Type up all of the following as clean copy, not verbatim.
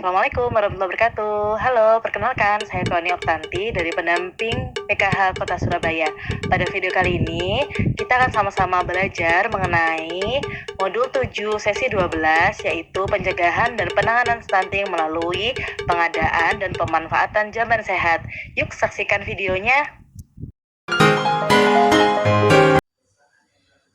Assalamualaikum warahmatullahi wabarakatuh. Halo, perkenalkan saya Koni Oktanti dari pendamping PKH Kota Surabaya. Pada video kali ini, kita akan sama-sama belajar mengenai modul 7 sesi 12, yaitu pencegahan dan penanganan stunting melalui pengadaan dan pemanfaatan jamban sehat. Yuk saksikan videonya.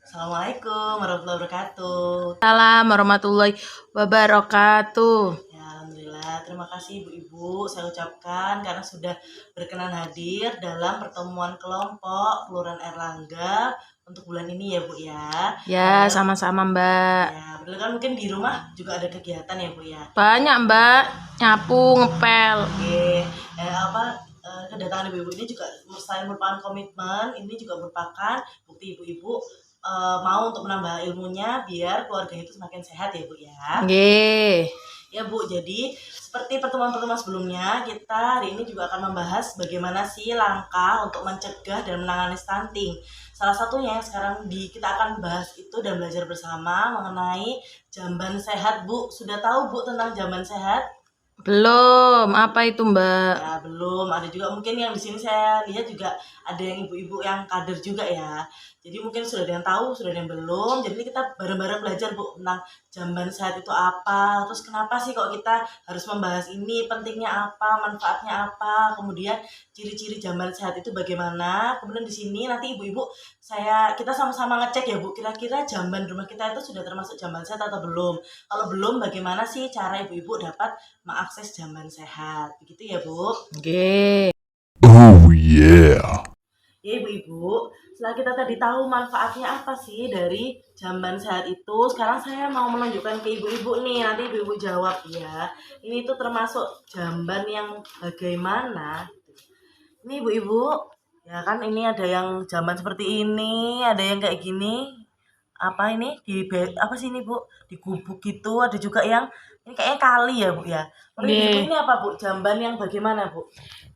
Assalamualaikum warahmatullahi wabarakatuh. Assalamualaikum warahmatullahi wabarakatuh. Ya, alhamdulillah, terima kasih ibu-ibu saya ucapkan karena sudah berkenan hadir dalam pertemuan kelompok Kelurahan Erlangga untuk bulan ini ya Bu ya. Ya, sama-sama Mbak. Ya, betul kan, mungkin di rumah juga ada kegiatan ya Bu ya. Banyak Mbak, nyapu, ngepel. Oke, kedatangan ibu-ibu ini juga selain merupakan komitmen, ini juga merupakan bukti ibu-ibu mau untuk menambah ilmunya biar keluarga itu semakin sehat ya Bu ya. Nggih. Ya Bu, jadi seperti pertemuan-pertemuan sebelumnya, kita hari ini juga akan membahas bagaimana sih langkah untuk mencegah dan menangani stunting. Salah satunya yang sekarang kita akan bahas itu dan belajar bersama mengenai jamban sehat Bu. Sudah tahu Bu tentang jamban sehat? Belum, apa itu Mbak? Ya belum, ada juga mungkin yang di sini saya lihat juga ada yang ibu-ibu yang kader juga ya. Jadi mungkin sudah ada yang tahu, sudah ada yang belum. Jadi kita bareng-bareng belajar Bu tentang jamban sehat itu apa, terus kenapa sih kok kita harus membahas ini, pentingnya apa, manfaatnya apa, kemudian ciri-ciri jamban sehat itu bagaimana. Kemudian di sini nanti ibu-ibu kita sama-sama ngecek ya Bu, kira-kira jamban rumah kita itu sudah termasuk jamban sehat atau belum. Kalau belum, bagaimana sih cara ibu-ibu dapat mengakses jamban sehat. Begitu ya Bu? Nggih. Oh yeah. Ya ibu-ibu, setelah kita tadi tahu manfaatnya apa sih dari jamban sehat itu, sekarang saya mau menunjukkan ke ibu-ibu nih, nanti ibu-ibu jawab ya. Ini tuh termasuk jamban yang bagaimana? Ini ibu-ibu, ya kan ini ada yang jamban seperti ini, ada yang kayak gini. Apa ini? Apa sih ini Bu? Di gubuk gitu, ada juga yang ini kayaknya kali ya Bu ya. Menurut ibu Nggih. ini apa Bu? Jamban yang bagaimana Bu?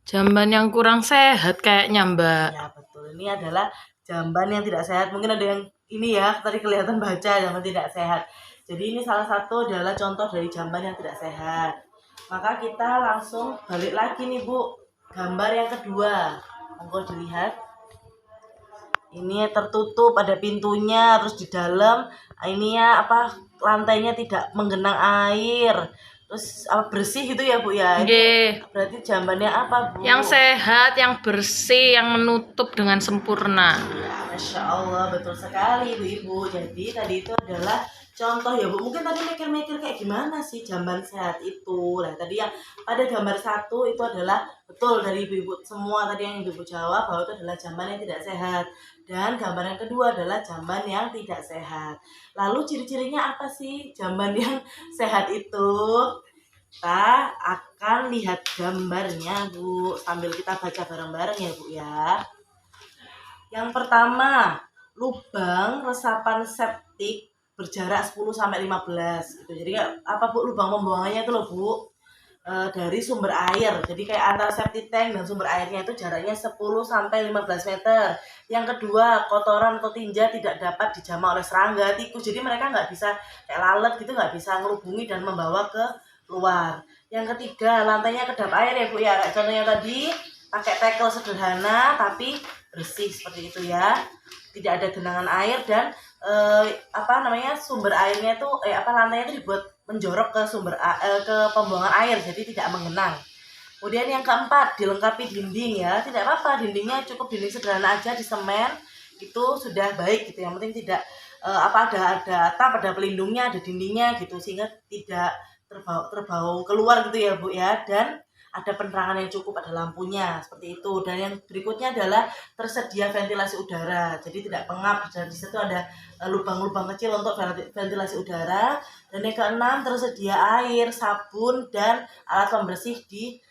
Jamban yang kurang sehat kayaknya Mbak. Ya betul, ini adalah jamban yang tidak sehat. Mungkin ada yang ini ya, tadi kelihatan baca jamban tidak sehat. Jadi ini salah satu adalah contoh dari jamban yang tidak sehat. Maka kita langsung balik lagi nih Bu, gambar yang kedua. Monggo dilihat. Ini tertutup, ada pintunya, terus di dalam ini ya lantainya tidak menggenang air. Terus bersih gitu ya Bu ya. Nggih. Berarti jambannya apa Bu? Yang sehat, yang bersih, yang menutup dengan sempurna. Masya Allah, betul sekali ibu-ibu. Jadi tadi itu adalah contoh ya Bu. Mungkin tadi mikir-mikir kayak gimana sih jamban sehat itu. Nah tadi yang pada gambar satu itu adalah betul dari ibu-ibu semua tadi yang ibu-ibu jawab bahwa itu adalah jamban yang tidak sehat. Dan gambar yang kedua adalah jamban yang tidak sehat. Lalu ciri-cirinya apa sih jamban yang sehat itu? Kita akan lihat gambarnya Bu. Sambil kita baca bareng-bareng ya Bu ya. Yang pertama, lubang resapan septik berjarak 10-15 gitu. Jadi apa Bu, lubang pembuangannya itu loh Bu, dari sumber air. Jadi kayak antara septic tank dan sumber airnya itu jaraknya 10-15 meter. Yang kedua, kotoran atau tinja tidak dapat dijamah oleh serangga, tikus. Jadi mereka nggak bisa kayak lalat gitu, nggak bisa ngerubungi dan membawa ke luar. Yang ketiga, lantainya kedap air ya Bu ya. Kayak contohnya tadi pakai tackle sederhana tapi bersih seperti itu ya, tidak ada genangan air dan sumber airnya itu lantainya itu dibuat menjorok ke ke pembuangan air jadi tidak menggenang. Kemudian yang keempat, dilengkapi dinding ya, tidak apa-apa dindingnya cukup dinding sederhana aja di semen itu sudah baik gitu. Yang penting tidak ada atap, ada pelindungnya, ada dindingnya gitu sehingga tidak terbau keluar gitu ya Bu ya, dan ada penerangan yang cukup, ada lampunya seperti itu. Dan yang berikutnya adalah tersedia ventilasi udara, jadi tidak pengap dan di situ ada lubang-lubang kecil untuk ventilasi udara. Dan yang keenam, tersedia air, sabun dan alat pembersih di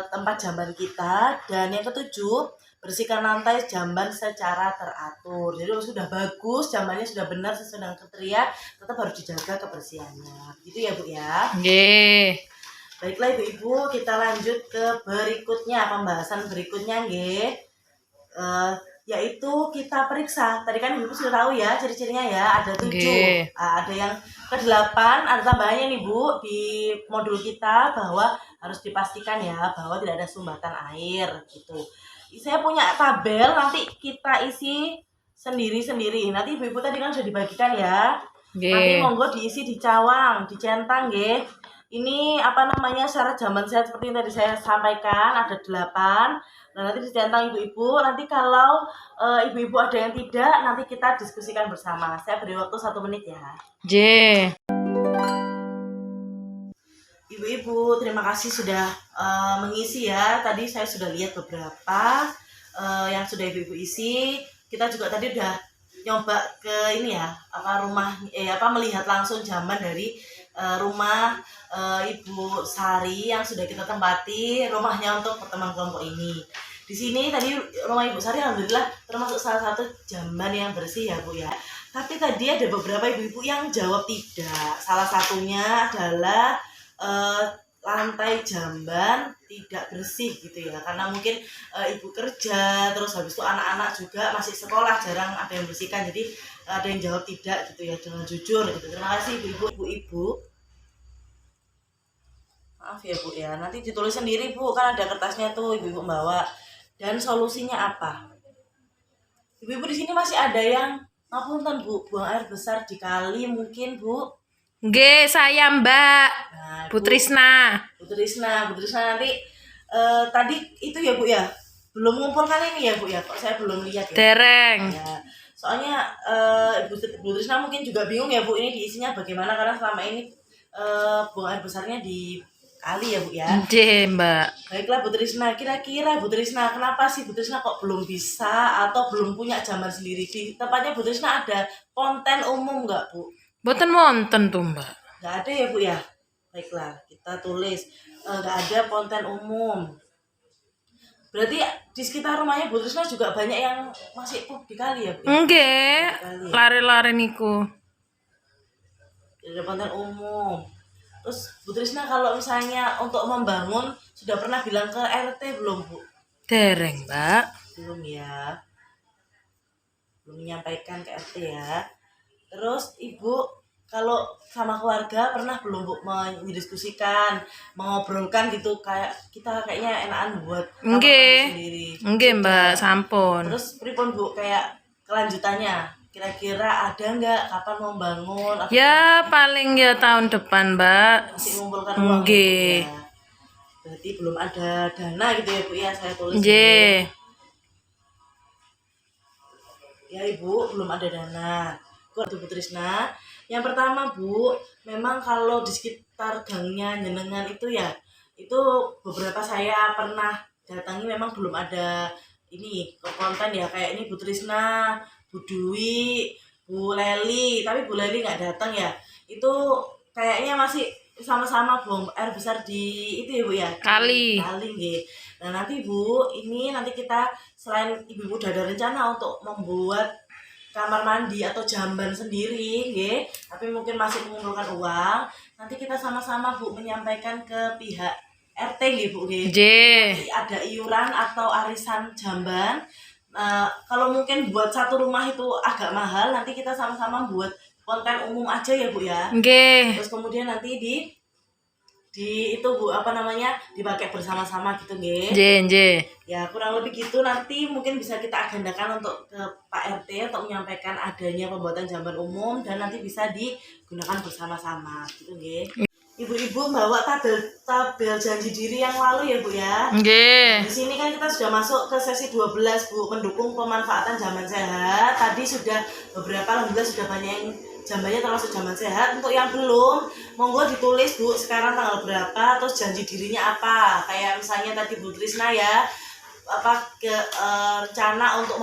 tempat jamban kita. Dan yang ketujuh, bersihkan lantai jamban secara teratur. Jadi kalau sudah bagus, jambannya sudah benar sesuai dengan kriteria, tetap harus dijaga kebersihannya. Gitu ya Bu ya. Nggih. Baiklah ibu-ibu, kita lanjut ke berikutnya, pembahasan berikutnya nggih. yaitu kita periksa. Tadi kan Ibu sudah tahu ya ciri-cirinya ya, ada 7. Oke. Ada yang ke-8, ada tambahannya nih Bu di modul kita bahwa harus dipastikan ya bahwa tidak ada sumbatan air gitu. Saya punya tabel, nanti kita isi sendiri-sendiri. Nanti ibu-ibu tadi kan sudah dibagikan ya. Nanti Nggih. monggo diisi di cawang, dicentang nggih. Ini apa namanya syarat jamban sehat seperti yang tadi saya sampaikan, ada 8. Nah, nanti dicentang ibu-ibu. Nanti kalau ibu-ibu ada yang tidak, nanti kita diskusikan bersama. Saya beri waktu 1 menit ya. J. Ibu-ibu, terima kasih sudah mengisi ya. Tadi saya sudah lihat beberapa yang sudah ibu-ibu isi. Kita juga tadi udah nyoba ke ini ya, melihat langsung jamban dari rumah Ibu Sari yang sudah kita tempati rumahnya untuk pertemuan kelompok ini. Di sini tadi rumah Ibu Sari alhamdulillah termasuk salah satu jamban yang bersih ya Bu ya. Tapi tadi ada beberapa ibu-ibu yang jawab tidak. Salah satunya adalah lantai jamban tidak bersih gitu ya, karena mungkin ibu kerja, terus habis itu anak-anak juga masih sekolah, jarang ada yang bersihkan, jadi ada yang jawab tidak gitu ya dengan jujur gitu. Terima kasih ibu-ibu. Maaf ya Bu ya, nanti ditulis sendiri Bu, kan ada kertasnya tuh ibu-ibu bawa. Dan solusinya apa? Ibu-ibu di sini masih ada yang ngapunten Bu, buang air besar di kali mungkin Bu. Nggih, saya Mbak Nah, Putrisna. Bu Trisna nanti tadi itu ya Bu ya, belum mengumpulkan ini ya Bu ya, kok saya belum lihat ya. Dereng. Ya, soalnya Bu Trisna mungkin juga bingung ya Bu, ini diisinya bagaimana, karena selama ini buang air besarnya di kali ya Bu ya. Nggih, Mbak. Baiklah Bu Trisna, kira-kira Bu Trisna kenapa sih Bu Trisna kok belum bisa atau belum punya jamban sendiri? Di tempatnya Bu Trisna ada konten umum nggak Bu? Boten wonten tuh, Mbak. Nggak ada ya Bu ya? Baiklah, kita tulis nggak ada konten umum. Berarti di sekitar rumahnya Bu Trisna juga banyak yang masih pup di kali ya Bu? Nggih, lari-lari niku. Tidak ada konten umum. Terus Bu Trisna kalau misalnya untuk membangun sudah pernah bilang ke RT belum Bu? Dereng, Mbak. Belum ya. Belum menyampaikan ke RT ya. Terus Ibu kalau sama keluarga pernah belum Bu mendiskusikan, mengobrolkan gitu, kayak kita kayaknya enakan buat kamar Nggih. mandi sendiri. Nggih, Mbak, sampun. Terus pripun Bu kayak kelanjutannya? Kira-kira ada nggak kapan mau bangun? Ya, paling ya tahun depan, Mbak. Masih mengumpulkan uang Nggih. ya, Bu, ya? Berarti belum ada dana gitu ya Bu ya, saya tulis. Nggih. Ya Ibu, belum ada dana. Bu Trisna. Yang pertama Bu, memang kalau di sekitar gangnya jenengan itu ya, itu beberapa saya pernah datangi memang belum ada ini konten ya, kayak ini Bu Trisna, Bu Dwi, Bu Leli, tapi Bu Leli nggak datang ya. Itu kayaknya masih sama-sama buang air besar di itu ya Bu ya. Kali. Nggih. Nah, nanti Bu, ini nanti kita selain ibu-ibu udah ada rencana untuk membuat kamar mandi atau jamban sendiri, nggih, tapi mungkin masih mengumpulkan uang. Nanti kita sama-sama Bu menyampaikan ke pihak RT nggih Bu nggih. Nggih. Ada iuran atau arisan jamban. Kalau mungkin buat satu rumah itu agak mahal, nanti kita sama-sama buat konten umum aja ya Bu ya. Nggih. Terus kemudian nanti di itu Bu dipakai bersama-sama gitu nggih. Nggih. Ya kurang lebih gitu, nanti mungkin bisa kita agendakan untuk ke Pak RT untuk menyampaikan adanya pembuatan jamban umum dan nanti bisa digunakan bersama-sama gitu nggih. Ibu-ibu bawa tabel janji diri yang lalu ya Bu ya. Nggih. Di sini kan kita sudah masuk ke sesi 12 Bu, mendukung pemanfaatan jamban sehat. Tadi sudah beberapa, alhamdulillah sudah banyak yang jambannya termasuk jamban sehat. Untuk yang belum, monggo ditulis Bu sekarang tanggal berapa, terus janji dirinya apa. Kayak misalnya tadi Bu Trisna ya, rencana untuk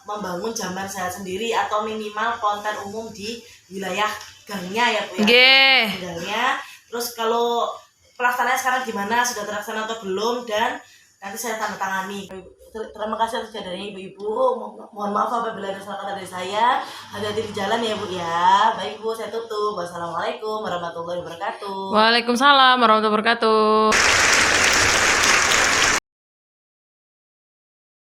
membangun jamban sehat sendiri atau minimal konten umum di wilayah gangnya ya Bu ya. Nggih. Tinggalnya. Terus kalau pelaksanaannya sekarang gimana, sudah terlaksana atau belum, dan nanti saya tanda tangani. Terima kasih atas kehadirannya ibu-ibu. Mohon maaf apabila ada salah kata dari saya. Hati-hati di jalan ya Bu ya. Baik Bu, saya tutup. Wassalamualaikum warahmatullahi wabarakatuh. Waalaikumsalam warahmatullahi wabarakatuh.